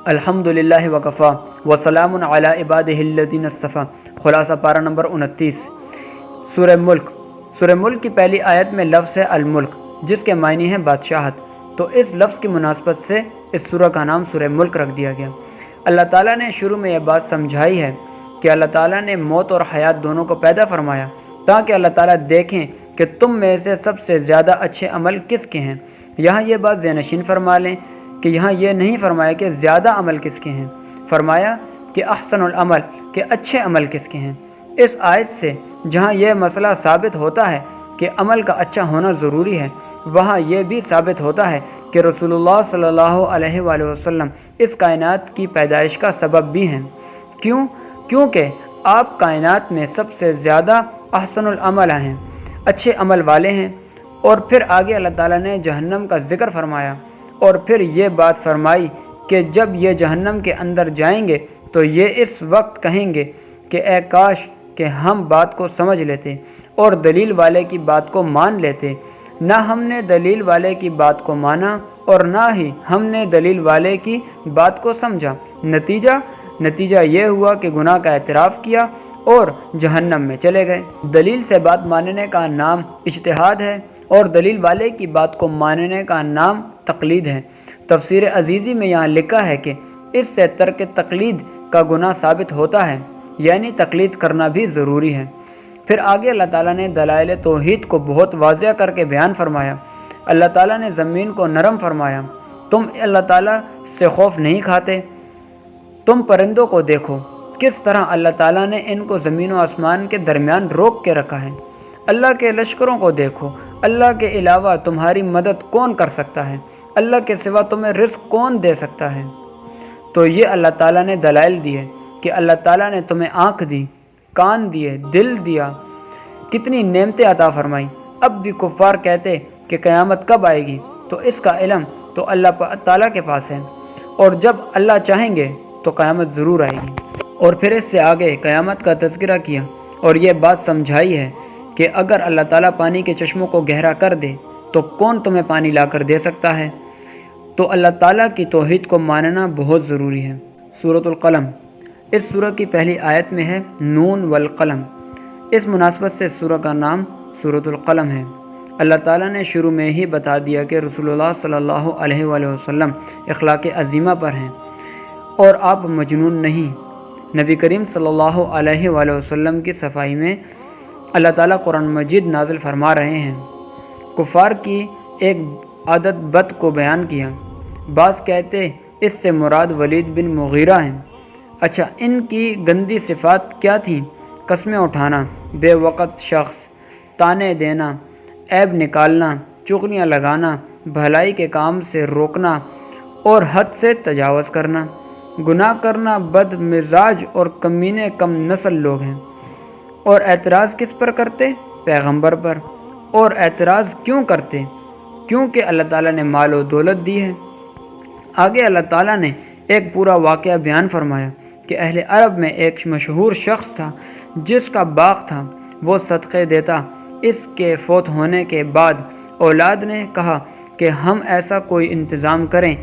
الحمدللہ وکفا وسلام علی عبادہ الذین اصطفیٰ۔ خلاصہ پارہ نمبر 29۔ سورہ ملک۔ سورہ ملک کی پہلی آیت میں لفظ ہے الملک، جس کے معنی ہے بادشاہت، تو اس لفظ کی مناسبت سے اس سورہ کا نام سورہ ملک رکھ دیا گیا۔ اللہ تعالیٰ نے شروع میں یہ بات سمجھائی ہے کہ اللہ تعالیٰ نے موت اور حیات دونوں کو پیدا فرمایا تاکہ اللہ تعالیٰ دیکھیں کہ تم میں سے سب سے زیادہ اچھے عمل کس کے ہیں۔ یہاں یہ بات ذہن نشین فرما لیں کہ یہاں یہ نہیں فرمایا کہ زیادہ عمل کس کے ہیں، فرمایا کہ احسن العمل، کہ اچھے عمل کس کے ہیں۔ اس آیت سے جہاں یہ مسئلہ ثابت ہوتا ہے کہ عمل کا اچھا ہونا ضروری ہے، وہاں یہ بھی ثابت ہوتا ہے کہ رسول اللہ صلی اللہ علیہ وآلہ وسلم اس کائنات کی پیدائش کا سبب بھی ہیں۔ کیونکہ آپ کائنات میں سب سے زیادہ احسن العمل ہیں، اچھے عمل والے ہیں۔ اور پھر آگے اللہ تعالیٰ نے جہنم کا ذکر فرمایا اور پھر یہ بات فرمائی کہ جب یہ جہنم کے اندر جائیں گے تو یہ اس وقت کہیں گے کہ اے کاش کہ ہم بات کو سمجھ لیتے اور دلیل والے کی بات کو مان لیتے۔ نہ ہم نے دلیل والے کی بات کو مانا اور نہ ہی ہم نے دلیل والے کی بات کو سمجھا۔ نتیجہ یہ ہوا کہ گناہ کا اعتراف کیا اور جہنم میں چلے گئے۔ دلیل سے بات ماننے کا نام اجتہاد ہے اور دلیل والے کی بات کو ماننے کا نام تقلید ہے۔ تفسیر عزیزی میں یہاں لکھا ہے کہ اس سے ترک تقلید کا گناہ ثابت ہوتا ہے، یعنی تقلید کرنا بھی ضروری ہے۔ پھر آگے اللہ تعالیٰ نے دلائل توحید کو بہت واضح کر کے بیان فرمایا۔ اللہ تعالیٰ نے زمین کو نرم فرمایا۔ تم اللہ تعالیٰ سے خوف نہیں کھاتے؟ تم پرندوں کو دیکھو، کس طرح اللہ تعالیٰ نے ان کو زمین و آسمان کے درمیان روک کے رکھا ہے۔ اللہ کے لشکروں کو دیکھو، اللہ کے علاوہ تمہاری مدد کون کر سکتا ہے؟ اللہ کے سوا تمہیں رزق کون دے سکتا ہے؟ تو یہ اللہ تعالیٰ نے دلائل دیے کہ اللہ تعالیٰ نے تمہیں آنکھ دی، کان دیے، دل دیا، کتنی نعمتیں عطا فرمائیں۔ اب بھی کفار کہتے کہ قیامت کب آئے گی، تو اس کا علم تو اللہ تعالیٰ کے پاس ہے، اور جب اللہ چاہیں گے تو قیامت ضرور آئے گی۔ اور پھر اس سے آگے قیامت کا تذکرہ کیا اور یہ بات سمجھائی ہے کہ اگر اللہ تعالیٰ پانی کے چشموں کو گہرا کر دے تو کون تمہیں پانی لا کر دے سکتا ہے؟ تو اللہ تعالیٰ کی توحید کو ماننا بہت ضروری ہے۔ سورۃ القلم۔ اس سورہ کی پہلی آیت میں ہے نون والقلم۔ اس مناسبت سے سورہ کا نام سورۃ القلم ہے۔ اللہ تعالیٰ نے شروع میں ہی بتا دیا کہ رسول اللہ صلی اللہ علیہ وآلہ وسلم اخلاق عظیمہ پر ہیں اور آپ مجنون نہیں۔ نبی کریم صلی اللہ علیہ وآلہ وسلم کی صفائی میں اللہ تعالیٰ قرآن مجید نازل فرما رہے ہیں۔ کفار کی ایک عادت بد کو بیان کیا۔ بعض کہتے اس سے مراد ولید بن مغیرہ ہیں۔ اچھا، ان کی گندی صفات کیا تھیں؟ قسمیں اٹھانا، بے وقت شخص، تانے دینا، عیب نکالنا، چغلیاں لگانا، بھلائی کے کام سے روکنا اور حد سے تجاوز کرنا، گناہ کرنا، بد مزاج اور کمینے کم نسل لوگ ہیں۔ اور اعتراض کس پر کرتے؟ پیغمبر پر۔ اور اعتراض کیوں کرتے؟ کیونکہ اللہ تعالیٰ نے مال و دولت دی ہے۔ آگے اللہ تعالیٰ نے ایک پورا واقعہ بیان فرمایا کہ اہل عرب میں ایک مشہور شخص تھا جس کا باغ تھا، وہ صدقے دیتا۔ اس کے فوت ہونے کے بعد اولاد نے کہا کہ ہم ایسا کوئی انتظام کریں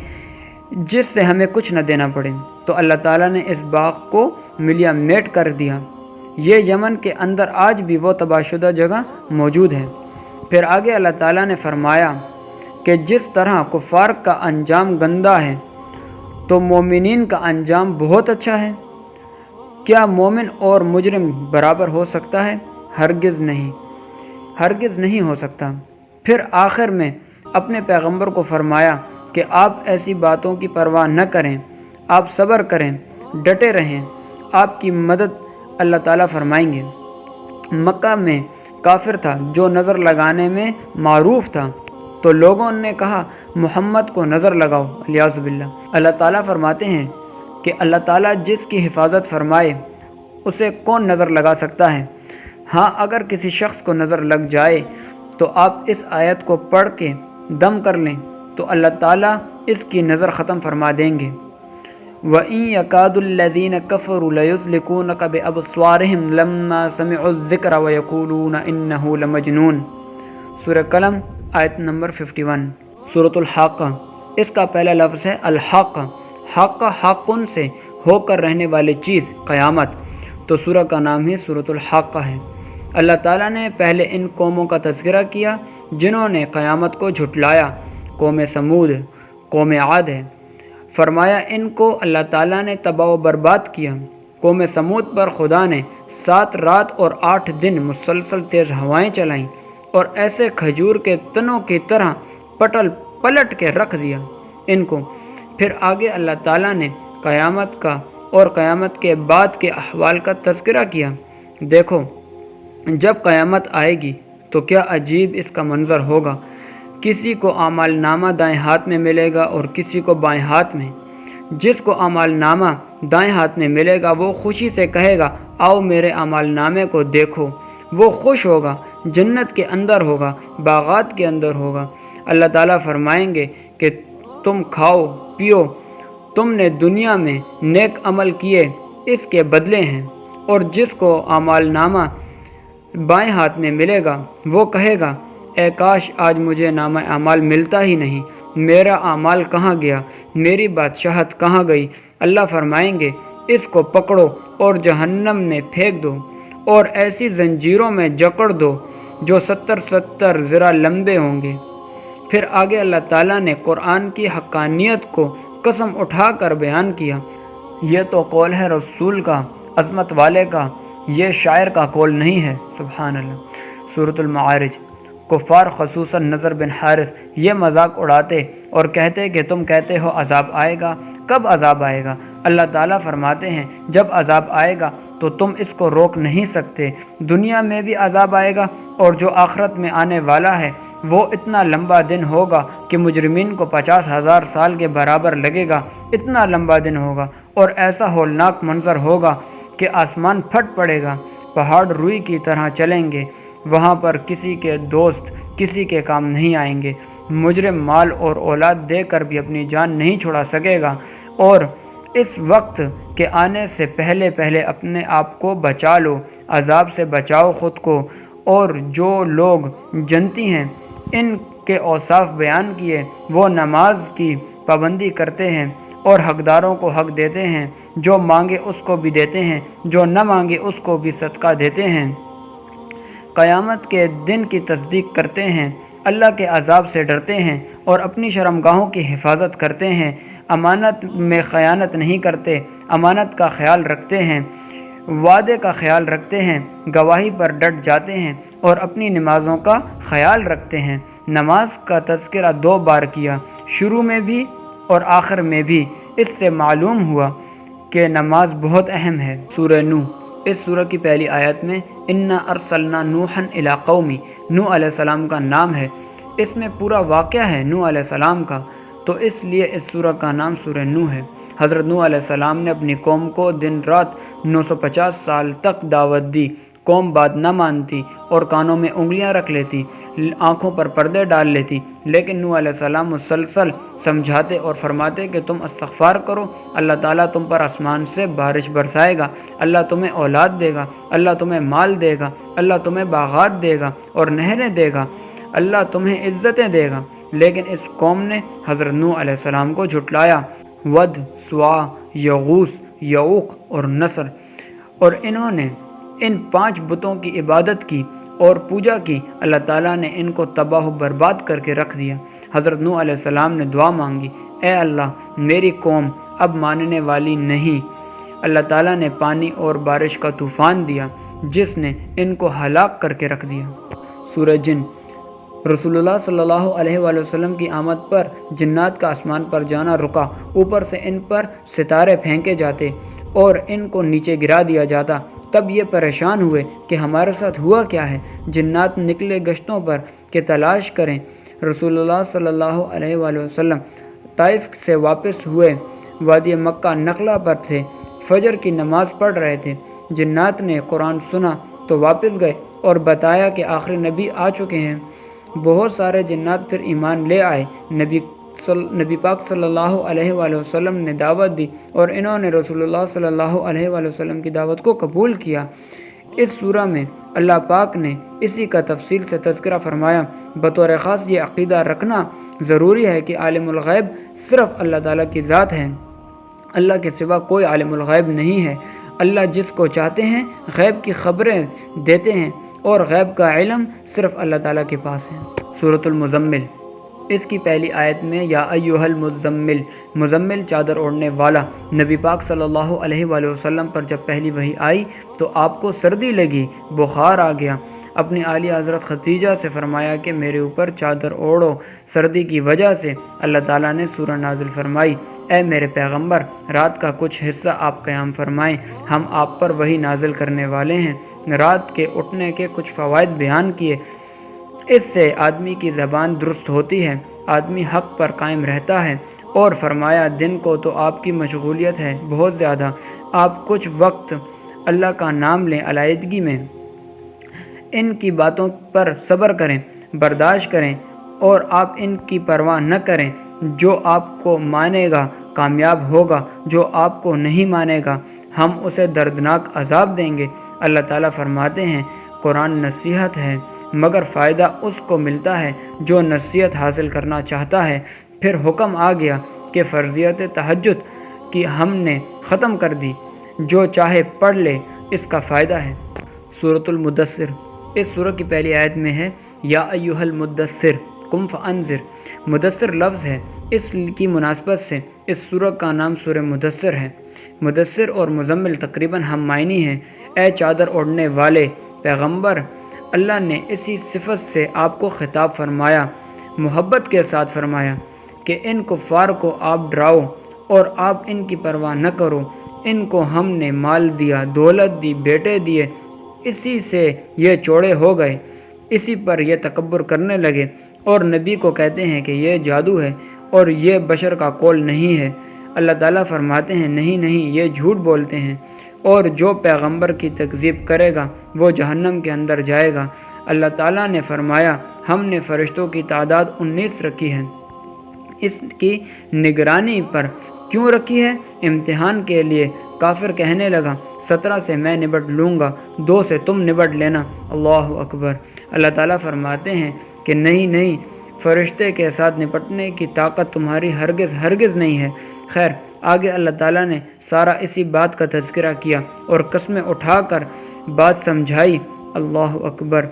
جس سے ہمیں کچھ نہ دینا پڑے، تو اللہ تعالیٰ نے اس باغ کو ملیا میٹ کر دیا۔ یہ یمن کے اندر آج بھی وہ تباہ شدہ جگہ موجود ہے۔ پھر آگے اللہ تعالیٰ نے فرمایا کہ جس طرح کفار کا انجام گندہ ہے تو مومنین کا انجام بہت اچھا ہے۔ کیا مومن اور مجرم برابر ہو سکتا ہے؟ ہرگز نہیں ہو سکتا۔ پھر آخر میں اپنے پیغمبر کو فرمایا کہ آپ ایسی باتوں کی پرواہ نہ کریں، آپ صبر کریں، ڈٹے رہیں، آپ کی مدد اللہ تعالیٰ فرمائیں گے۔ مکہ میں کافر تھا جو نظر لگانے میں معروف تھا، تو لوگوں نے کہا محمد کو نظر لگاؤ، الیاذ باللہ۔ اللہ تعالیٰ فرماتے ہیں کہ اللہ تعالیٰ جس کی حفاظت فرمائے اسے کون نظر لگا سکتا ہے؟ ہاں، اگر کسی شخص کو نظر لگ جائے تو آپ اس آیت کو پڑھ کے دم کر لیں تو اللہ تعالیٰ اس کی نظر ختم فرما دیں گے۔ وَإِن يَكَادُ الَّذِينَ كَفَرُوا لَيُزْلِقُونَكَ بِأَبْصَارِهِمْ لَمَّا سَمِعُوا الذِّكْرَ وَيَقُولُونَ إِنَّهُ لَمَجْنُونٌ۔ سورہ قلم آیت نمبر 51۔ سورۃ الحاقہ۔ اس کا پہلا لفظ ہے الحاقہ۔ حقن سے ہو کر رہنے والی چیز قیامت، تو سورہ کا نام ہی سورۃ الحاقہ ہے۔ اللہ تعالیٰ نے پہلے ان قوموں کا تذکرہ کیا جنہوں نے قیامت کو جھٹلایا۔ قوم سمود، قوم عاد ہے۔ فرمایا ان کو اللہ تعالیٰ نے تباہ و برباد کیا۔ قوم سمود پر خدا نے 7 رات اور 8 دن مسلسل تیز ہوائیں چلائیں اور ایسے کھجور کے تنوں کی طرح پلٹ کے رکھ دیا ان کو۔ پھر آگے اللہ تعالیٰ نے قیامت کا اور قیامت کے بعد کے احوال کا تذکرہ کیا۔ دیکھو جب قیامت آئے گی تو کیا عجیب اس کا منظر ہوگا، کسی کو اعمال نامہ دائیں ہاتھ میں ملے گا اور کسی کو بائیں ہاتھ میں۔ جس کو اعمال نامہ دائیں ہاتھ میں ملے گا وہ خوشی سے کہے گا آؤ میرے اعمال نامے کو دیکھو۔ وہ خوش ہوگا، جنت کے اندر ہوگا، باغات کے اندر ہوگا۔ اللہ تعالیٰ فرمائیں گے کہ تم کھاؤ پیو، تم نے دنیا میں نیک عمل کیے اس کے بدلے ہیں۔ اور جس کو اعمال نامہ بائیں ہاتھ میں ملے گا وہ کہے گا اے کاش آج مجھے نامہ اعمال ملتا ہی نہیں، میرا اعمال کہاں گیا، میری بادشاہت کہاں گئی۔ اللہ فرمائیں گے اس کو پکڑو اور جہنم میں پھینک دو اور ایسی زنجیروں میں جکڑ دو جو 70 ذرا لمبے ہوں گے۔ پھر آگے اللہ تعالیٰ نے قرآن کی حقانیت کو قسم اٹھا کر بیان کیا۔ یہ تو قول ہے رسول کا، عظمت والے کا، یہ شاعر کا قول نہیں ہے۔ سبحان اللہ۔ سورۃ المعارج۔ کفار خصوصاً نضر بن حارث یہ مذاق اڑاتے اور کہتے کہ تم کہتے ہو عذاب آئے گا، کب عذاب آئے گا؟ اللہ تعالیٰ فرماتے ہیں جب عذاب آئے گا تو تم اس کو روک نہیں سکتے۔ دنیا میں بھی عذاب آئے گا اور جو آخرت میں آنے والا ہے وہ اتنا لمبا دن ہوگا کہ مجرمین کو 50,000 سال کے برابر لگے گا۔ اتنا لمبا دن ہوگا اور ایسا ہولناک منظر ہوگا کہ آسمان پھٹ پڑے گا، پہاڑ روئی کی طرح چلیں گے۔ وہاں پر کسی کے دوست کسی کے کام نہیں آئیں گے۔ مجرم مال اور اولاد دے کر بھی اپنی جان نہیں چھڑا سکے گا۔ اور اس وقت کے آنے سے پہلے اپنے آپ کو بچا لو، عذاب سے بچاؤ خود کو۔ اور جو لوگ جنتی ہیں ان کے اوصاف بیان کیے، وہ نماز کی پابندی کرتے ہیں اور حقداروں کو حق دیتے ہیں، جو مانگے اس کو بھی دیتے ہیں، جو نہ مانگے اس کو بھی صدقہ دیتے ہیں، قیامت کے دن کی تصدیق کرتے ہیں، اللہ کے عذاب سے ڈرتے ہیں اور اپنی شرمگاہوں کی حفاظت کرتے ہیں، امانت میں خیانت نہیں کرتے، امانت کا خیال رکھتے ہیں، وعدے کا خیال رکھتے ہیں، گواہی پر ڈٹ جاتے ہیں اور اپنی نمازوں کا خیال رکھتے ہیں۔ نماز کا تذکرہ 2 بار کیا، شروع میں بھی اور آخر میں بھی۔ اس سے معلوم ہوا کہ نماز بہت اہم ہے۔ سورہ نوح، اس سورہ کی پہلی آیت میں انا ارسلنا نوحا الی قومی، نوح علیہ السلام کا نام ہے۔ اس میں پورا واقعہ ہے نوح علیہ السلام کا، تو اس لیے اس سورہ کا نام سورہ نوح ہے۔ حضرت نوح علیہ السلام نے اپنی قوم کو دن رات 950 سال تک دعوت دی۔ قوم بات نہ مانتی اور کانوں میں انگلیاں رکھ لیتی، آنکھوں پر پردے ڈال لیتی، لیکن نوح علیہ السلام مسلسل سمجھاتے اور فرماتے کہ تم استغفار کرو، اللہ تعالیٰ تم پر آسمان سے بارش برسائے گا، اللہ تمہیں اولاد دے گا، اللہ تمہیں مال دے گا، اللہ تمہیں باغات دے گا اور نہریں دے گا، اللہ تمہیں عزتیں دے گا۔ لیکن اس قوم نے حضرت نوح علیہ السلام کو جھٹلایا۔ ود، سوا، یغوث، یعوق اور نصر، اور انہوں نے ان 5 بتوں کی عبادت کی اور پوجا کی۔ اللہ تعالیٰ نے ان کو تباہ و برباد کر کے رکھ دیا۔ حضرت نوح علیہ السلام نے دعا مانگی، اے اللہ میری قوم اب ماننے والی نہیں۔ اللہ تعالیٰ نے پانی اور بارش کا طوفان دیا جس نے ان کو ہلاک کر کے رکھ دیا۔ سورہ جن۔ رسول اللہ صلی اللہ علیہ وآلہ وسلم کی آمد پر جنات کا آسمان پر جانا رکا، اوپر سے ان پر ستارے پھینکے جاتے اور ان کو نیچے گرا دیا جاتا۔ تب یہ پریشان ہوئے کہ ہمارے ساتھ ہوا کیا ہے۔ جنات نکلے گشتوں پر کہ تلاش کریں۔ رسول اللہ صلی اللہ علیہ وآلہ وسلم طائف سے واپس ہوئے، وادی مکہ نخلا پر تھے، فجر کی نماز پڑھ رہے تھے۔ جنات نے قرآن سنا تو واپس گئے اور بتایا کہ آخری نبی آ چکے ہیں۔ بہت سارے جنات پھر ایمان لے آئے۔ نبی پاک صلی اللہ علیہ وآلہ وسلم نے دعوت دی اور انہوں نے رسول اللہ صلی اللہ علیہ وآلہ وسلم کی دعوت کو قبول کیا۔ اس سورہ میں اللہ پاک نے اسی کا تفصیل سے تذکرہ فرمایا۔ بطور خاص یہ عقیدہ رکھنا ضروری ہے کہ عالم الغیب صرف اللہ تعالیٰ کی ذات ہے اللہ کے سوا کوئی عالم الغیب نہیں ہے۔ اللہ جس کو چاہتے ہیں غیب کی خبریں دیتے ہیں اور غیب کا علم صرف اللہ تعالیٰ کے پاس ہے۔ سورۃ المزمل، اس کی پہلی آیت میں یا ایھا المزمل، مزمل چادر اوڑھنے والا، نبی پاک صلی اللہ علیہ وآلہ وسلم پر جب پہلی وحی آئی تو آپ کو سردی لگی، بخار آ گیا۔ اپنی عالیہ حضرت خدیجہ سے فرمایا کہ میرے اوپر چادر اوڑھو۔ سردی کی وجہ سے اللہ تعالیٰ نے سورہ نازل فرمائی، اے میرے پیغمبر، رات کا کچھ حصہ آپ قیام فرمائیں، ہم آپ پر وحی نازل کرنے والے ہیں۔ رات کے اٹھنے کے کچھ فوائد بیان کیے۔ اس سے آدمی کی زبان درست ہوتی ہے، آدمی حق پر قائم رہتا ہے، اور فرمایا دن کو تو آپ کی مشغولیت ہے بہت زیادہ، آپ کچھ وقت اللہ کا نام لیں علیحدگی میں، ان کی باتوں پر صبر کریں، برداشت کریں، اور آپ ان کی پرواہ نہ کریں۔ جو آپ کو مانے گا کامیاب ہوگا، جو آپ کو نہیں مانے گا ہم اسے دردناک عذاب دیں گے۔ اللہ تعالیٰ فرماتے ہیں قرآن نصیحت ہے، مگر فائدہ اس کو ملتا ہے جو نصیحت حاصل کرنا چاہتا ہے۔ پھر حکم آ گیا کہ فرضیت تہجد کی ہم نے ختم کر دی، جو چاہے پڑھ لے، اس کا فائدہ ہے۔ سورۃ المدثر، اس سورہ کی پہلی آیت میں ہے یا ایھا المدثر قم فانذر۔ مدثر لفظ ہے، اس کی مناسبت سے اس سورہ کا نام سورہ مدثر ہے۔ مدثر اور مزمل تقریباً ہم معنی ہیں۔ اے چادر اوڑھنے والے پیغمبر، اللہ نے اسی صفت سے آپ کو خطاب فرمایا، محبت کے ساتھ فرمایا کہ ان کفار کو آپ ڈراؤ اور آپ ان کی پرواہ نہ کرو۔ ان کو ہم نے مال دیا، دولت دی، بیٹے دیے، اسی سے یہ چوڑے ہو گئے، اسی پر یہ تکبر کرنے لگے، اور نبی کو کہتے ہیں کہ یہ جادو ہے اور یہ بشر کا قول نہیں ہے۔ اللہ تعالیٰ فرماتے ہیں نہیں نہیں، یہ جھوٹ بولتے ہیں، اور جو پیغمبر کی تکذیب کرے گا وہ جہنم کے اندر جائے گا۔ اللہ تعالیٰ نے فرمایا ہم نے فرشتوں کی تعداد 19 رکھی ہے۔ اس کی نگرانی پر کیوں رکھی ہے؟ امتحان کے لیے۔ کافر کہنے لگا 17 سے میں نبٹ لوں گا، 2 سے تم نبٹ لینا۔ اللہ اکبر۔ اللہ تعالیٰ فرماتے ہیں کہ نہیں نہیں، فرشتے کے ساتھ نپٹنے کی طاقت تمہاری ہرگز ہرگز نہیں ہے۔ خیر، آگے اللہ تعالیٰ نے سارا اسی بات کا تذکرہ کیا اور قسمیں اٹھا کر بات سمجھائی۔ اللہ اکبر۔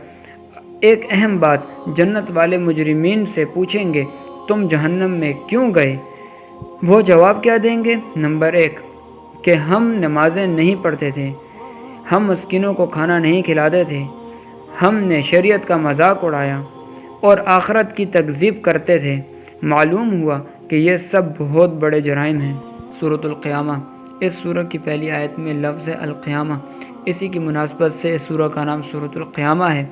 ایک اہم بات، جنت والے مجرمین سے پوچھیں گے تم جہنم میں کیوں گئے؟ وہ جواب کیا دیں گے؟ نمبر 1 کہ ہم نمازیں نہیں پڑھتے تھے، ہم مسکینوں کو کھانا نہیں کھلاتے تھے، ہم نے شریعت کا مذاق اڑایا اور آخرت کی تکذیب کرتے تھے۔ معلوم ہوا کہ یہ سب بہت بڑے جرائم ہیں۔ سورۃ القیامہ، اس سورہ کی پہلی آیت میں لفظ ہے القیامہ، اسی کی مناسبت سے اس سورہ کا نام سورۃ القیامہ ہے۔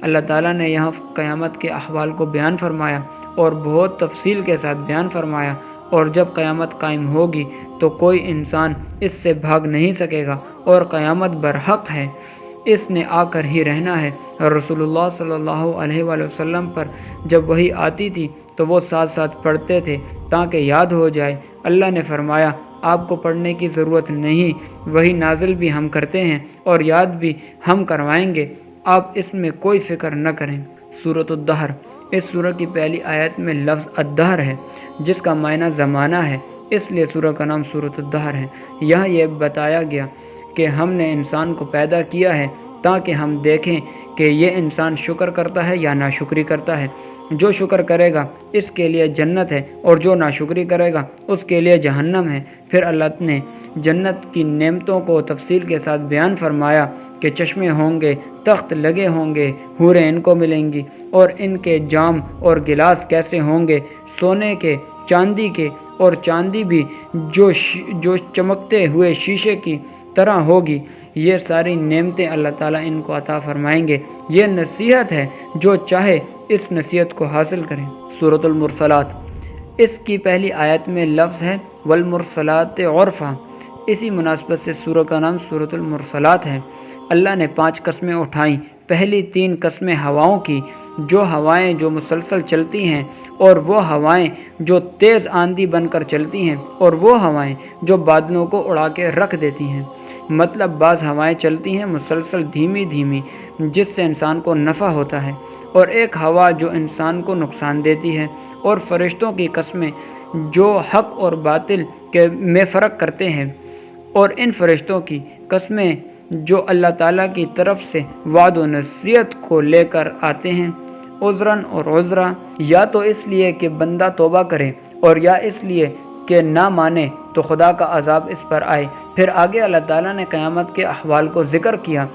اللہ تعالیٰ نے یہاں قیامت کے احوال کو بیان فرمایا اور بہت تفصیل کے ساتھ بیان فرمایا، اور جب قیامت قائم ہوگی تو کوئی انسان اس سے بھاگ نہیں سکے گا، اور قیامت برحق ہے، اس نے آ کر ہی رہنا ہے۔ اور رسول اللہ صلی اللہ علیہ وآلہ وسلم پر جب وحی آتی تھی تو وہ ساتھ ساتھ پڑھتے تھے تاکہ یاد ہو جائے۔ اللہ نے فرمایا آپ کو پڑھنے کی ضرورت نہیں، وحی نازل بھی ہم کرتے ہیں اور یاد بھی ہم کروائیں گے، آپ اس میں کوئی فکر نہ کریں۔ سورۃ الدہر، اس سورہ کی پہلی آیت میں لفظ الدہر ہے جس کا معنی زمانہ ہے، اس لیے سورہ کا نام سورۃ الدہر ہے۔ یہاں یہ بتایا گیا کہ ہم نے انسان کو پیدا کیا ہے تاکہ ہم دیکھیں کہ یہ انسان شکر کرتا ہے یا ناشکری کرتا ہے۔ جو شکر کرے گا اس کے لیے جنت ہے، اور جو ناشکری کرے گا اس کے لیے جہنم ہے۔ پھر اللہ نے جنت کی نعمتوں کو تفصیل کے ساتھ بیان فرمایا کہ چشمے ہوں گے، تخت لگے ہوں گے، حوریں ان کو ملیں گی، اور ان کے جام اور گلاس کیسے ہوں گے، سونے کے، چاندی کے، اور چاندی بھی جو چمکتے ہوئے شیشے کی طرح ہوگی۔ یہ ساری نعمتیں اللہ تعالیٰ ان کو عطا فرمائیں گے۔ یہ نصیحت ہے، جو چاہے اس نصیحت کو حاصل کریں۔ سورۃ المرسلات، اس کی پہلی آیت میں لفظ ہے والمرسلات عرفا، اسی مناسبت سے سورہ کا نام سورۃ المرسلات ہے۔ اللہ نے 5 قسمیں اٹھائیں۔ پہلی 3 قسمیں ہواؤں کی، جو ہوائیں جو مسلسل چلتی ہیں، اور وہ ہوائیں جو تیز آندھی بن کر چلتی ہیں، اور وہ ہوائیں جو بادلوں کو اڑا کے رکھ دیتی ہیں۔ مطلب بعض ہوائیں چلتی ہیں مسلسل دھیمی دھیمی جس سے انسان کو نفع ہوتا ہے، اور ایک ہوا جو انسان کو نقصان دیتی ہے۔ اور فرشتوں کی قسمیں جو حق اور باطل کے میں فرق کرتے ہیں، اور ان فرشتوں کی قسمیں جو اللہ تعالیٰ کی طرف سے وعد و نصیحت کو لے کر آتے ہیں، عذراً اور عذرا، یا تو اس لیے کہ بندہ توبہ کرے اور یا اس لیے کہ نہ مانے تو خدا کا عذاب اس پر آئے۔ پھر آگے اللہ تعالیٰ نے قیامت کے احوال کو ذکر کیا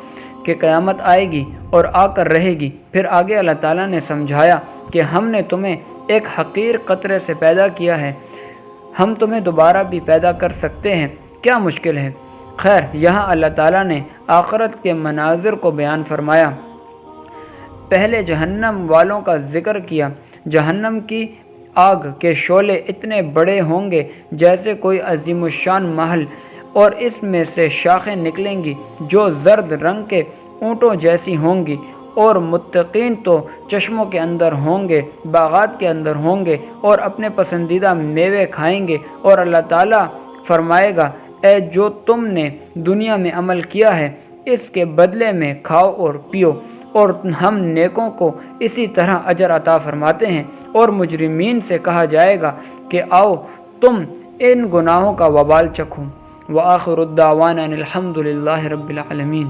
کہ قیامت آئے گی اور آ کر رہے گی۔ پھر آگے اللہ تعالیٰ نے سمجھایا کہ ہم نے تمہیں ایک حقیر قطرے سے پیدا کیا ہے، ہم تمہیں دوبارہ بھی پیدا کر سکتے ہیں، کیا مشکل ہے؟ خیر، یہاں اللہ تعالیٰ نے آخرت کے مناظر کو بیان فرمایا۔ پہلے جہنم والوں کا ذکر کیا۔ جہنم کی آگ کے شعلے اتنے بڑے ہوں گے جیسے کوئی عظیم الشان محل، اور اس میں سے شاخیں نکلیں گی جو زرد رنگ کے اونٹوں جیسی ہوں گی، اور متقین تو چشموں کے اندر ہوں گے، باغات کے اندر ہوں گے اور اپنے پسندیدہ میوے کھائیں گے، اور اللہ تعالیٰ فرمائے گا اے جو تم نے دنیا میں عمل کیا ہے اس کے بدلے میں کھاؤ اور پیو، اور ہم نیکوں کو اسی طرح اجر عطا فرماتے ہیں، اور مجرمین سے کہا جائے گا کہ آؤ تم ان گناہوں کا وبال چکھو۔ وآخر الدعوانا الحمد للہ رب العالمین۔